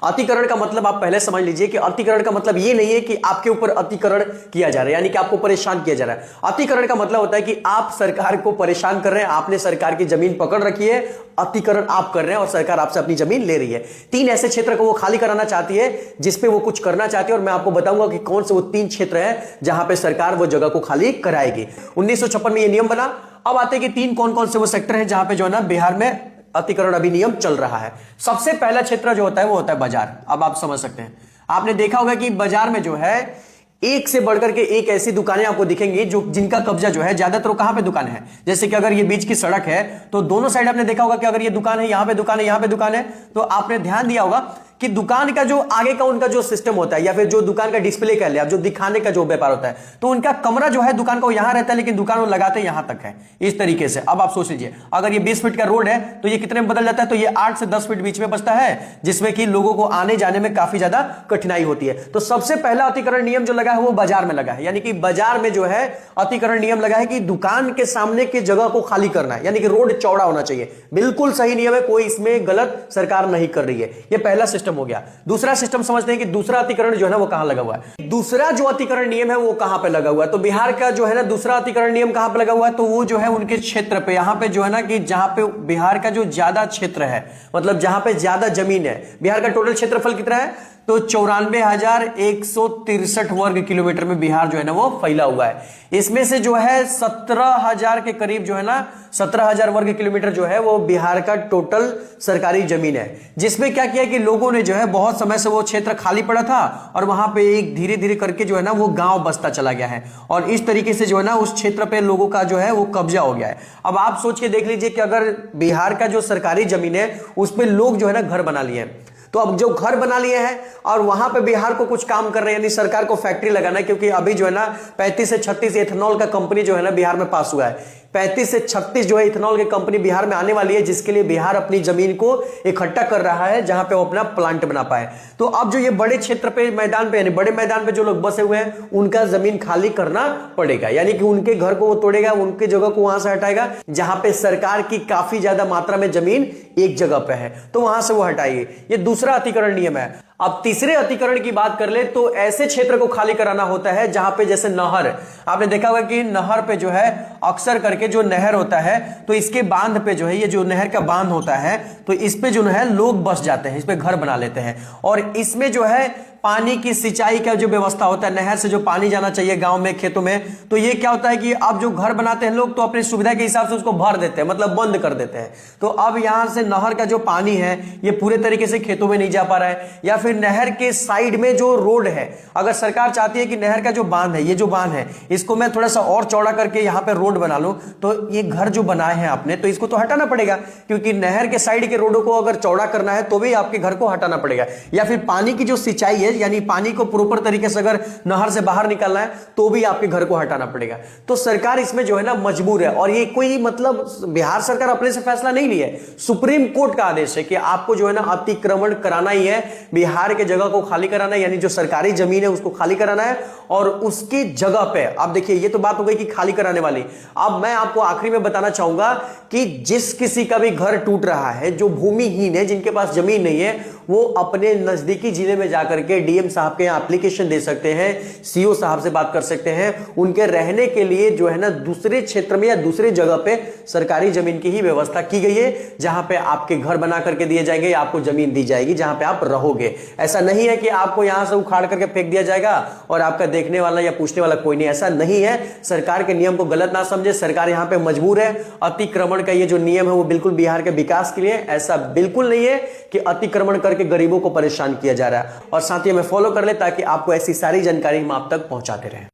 अतिक्रमण का मतलब आप पहले समझ लीजिए कि अतिक्रमण का मतलब ये नहीं है कि आपके ऊपर अतिक्रमण किया जा रहा है, यानी कि आपको परेशान किया जा रहा है। अतिक्रमण का मतलब होता है कि आप सरकार को परेशान कर रहे हैं, आपने सरकार की जमीन पकड़ रखी है, अतिक्रमण आप कर रहे हैं और सरकार आपसे अपनी जमीन ले रही है। 3 ऐसे क्षेत्र को वो खाली कराना चाहती है जिसपे वो कुछ करना चाहती है, और मैं आपको बताऊंगा कि कौन से वो 3 क्षेत्र हैं जहां पे सरकार वो जगह को खाली कराएगी। 1956 में ये नियम बना। अब आते हैं कि 3 कौन कौन से वो सेक्टर हैं जहां पे जो है ना बिहार में अतिक्रमण अधिनियम चल रहा है। सबसे पहला क्षेत्र जो होता है वो होता है बाजार। अब आप समझ सकते हैं, आपने देखा होगा कि बाजार में जो है एक से बढ़कर के एक ऐसी दुकानें आपको दिखेंगी जो जिनका कब्जा जो है ज्यादातर कहां पे दुकान है। जैसे कि अगर ये बीच की सड़क है तो दोनों साइड आपने देखा होगा कि अगर ये दुकान है, यहां पे दुकान है, यहां पे दुकान है, तो आपने ध्यान दिया होगा कि दुकान का जो आगे का उनका जो सिस्टम होता है या फिर जो दुकान का डिस्प्ले कह ले आप, जो दिखाने का जो व्यापार होता है, तो उनका कमरा जो है दुकान का यहां रहता है, लेकिन दुकान वो लगाते यहां तक है, इस तरीके से। अब आप सोच लीजिए अगर ये 20 फीट का रोड है तो ये कितने में बदल जाता है, तो ये 8 से 10 फीट बीच में बचता है, जिसमें कि लोगों को आने जाने में काफी ज्यादा कठिनाई होती है। तो सबसे पहला अतिक्रमण नियम जो लगा है वो बाजार में लगा है, यानी कि बाजार में जो है अतिक्रमण नियम लगा है कि दुकान के सामने की जगह को खाली करना है, यानी कि रोड चौड़ा होना चाहिए। बिल्कुल सही नियम है, कोई इसमें गलत सरकार नहीं कर रही है। ये पहला सिस्टम हो गया। दूसरा सिस्टम समझते हैं कि दूसरा अतिक्रमण जो है ना वो कहां लगा हुआ है। दूसरा जो अतिक्रमण नियम है वो कहां पे लगा हुआ है, तो बिहार का जो है ना दूसरा अतिक्रमण नियम कहां पे लगा हुआ है, तो वो जो है उनके क्षेत्र पे, यहां पे जो है ना कि जहां पे बिहार का जो ज्यादा क्षेत्र है, मतलब जहां पे ज्यादा जमीन है। बिहार का टोटल क्षेत्रफल कितना है, तो 94,163 वर्ग किलोमीटर में बिहार जो है ना वो फैला हुआ है। इसमें से जो है 17,000 के करीब जो है ना 17,000 वर्ग किलोमीटर जो है वो बिहार का टोटल सरकारी जमीन है, जिसमें क्या किया कि लोगों ने जो है बहुत समय से वो क्षेत्र खाली पड़ा था और वहां पे एक धीरे धीरे करके जो है ना वो गांव बसता चला गया है, और इस तरीके से जो है ना उस क्षेत्र पे लोगों का जो है वो कब्जा हो गया है। अब आप सोच के देख लीजिए कि अगर बिहार का जो सरकारी जमीन है उस पर लोग जो है ना घर बना लिए हैं, तो अब जो घर बना लिए हैं और वहां पे बिहार को कुछ काम कर रहे हैं, यानी सरकार को फैक्ट्री लगाना है, क्योंकि अभी जो है ना 35 से 36 एथेनॉल का कंपनी जो है ना बिहार में पास हुआ है। 35 से 36 जो है इथेनॉल की कंपनी बिहार में आने वाली है, जिसके लिए बिहार अपनी जमीन को इकट्ठा कर रहा है जहां पे वो अपना प्लांट बना पाए। तो अब जो ये बड़े क्षेत्र पे मैदान पे, यानी बड़े मैदान पे जो लोग बसे हुए हैं उनका जमीन खाली करना पड़ेगा, यानी कि उनके घर को वो तोड़ेगा, उनके जगह को वहां से हटाएगा जहां पे सरकार की काफी ज्यादा मात्रा में जमीन एक जगह पे है, तो वहां से वो हटाएगी। ये दूसरा अतिक्रमण नियम है। अब तीसरे अतिक्रमण की बात कर ले तो ऐसे क्षेत्र को खाली कराना होता है जहां पे जैसे नहर, आपने देखा होगा कि नहर पे जो है अक्सर करके जो नहर होता है तो इसके बांध पे जो है, ये जो नहर का बांध होता है तो इस पे जो है लोग बस जाते हैं, इस पे घर बना लेते हैं, और इसमें जो है पानी की सिंचाई का जो व्यवस्था होता है, नहर से जो पानी जाना चाहिए गांव में खेतों में, तो ये क्या होता है कि अब जो घर बनाते हैं लोग तो अपनी सुविधा के हिसाब से उसको भर देते हैं, मतलब बंद कर देते हैं। तो अब यहां से नहर का जो पानी है ये पूरे तरीके से खेतों में नहीं जा पा रहा है, या फिर नहर के साइड में जो रोड है, अगर सरकार चाहती है कि नहर का जो बांध है, ये जो बांध है इसको मैं थोड़ा सा और चौड़ा करके यहाँ पे रोड बना लूं, तो ये घर जो बनाए हैं आपने तो इसको तो हटाना पड़ेगा, क्योंकि नहर के साइड के रोडों को अगर चौड़ा करना है तो भी आपके घर को हटाना पड़ेगा। या फिर पानी की जो सिंचाई है, यानी पानी को प्रॉपर तरीके से अगर नहर से बाहर निकालना है तो भी आपके घर को हटाना पड़ेगा। तो सरकार इसमें जो है ना मजबूर है, और ये कोई मतलब बिहार सरकार अपने से फैसला नहीं लिया है, सुप्रीम कोर्ट का आदेश है कि आपको जो है ना अतिक्रमण कराना ही है, बिहार के जगह को खाली कराना है, यानी जो सरकारी जमीन है उसको खाली कराना है, और उसकी जगह पे अब देखिए ये तो बात हो गई कि खाली कराने वाली। अब मैं आपको आखिरी में बताना चाहूंगा कि जिस किसी का भी घर टूट रहा है, जो भूमिहीन है, जिनके पास जमीन नहीं है, वो अपने नजदीकी जिले में जाकर के डीएम साहब के एप्लीकेशन दे सकते हैं, सीओ साहब से बात कर सकते हैं, उनके रहने के लिए जो है ना दूसरे क्षेत्र में या दूसरे जगह पे सरकारी जमीन की ही व्यवस्था की गई है, जहां पे आपके घर बना करके दिए जाएंगे या आपको जमीन दी जाएगी जहां पे आप रहोगे। ऐसा नहीं है कि आपको यहां से उखाड़ करके फेंक दिया जाएगा और आपका देखने वाला या पूछने वाला कोई नहीं, ऐसा नहीं है। सरकार के नियम को गलत ना समझे, सरकार यहां पे मजबूर है। अतिक्रमण का ये जो नियम है वो बिल्कुल बिहार के विकास के लिए, ऐसा बिल्कुल नहीं है कि अतिक्रमण करके गरीबों को परेशान किया जा रहा है। और साथ ही हमें फॉलो कर ले ताकि आपको ऐसी सारी जानकारी हम आप तक पहुंचाते रहें।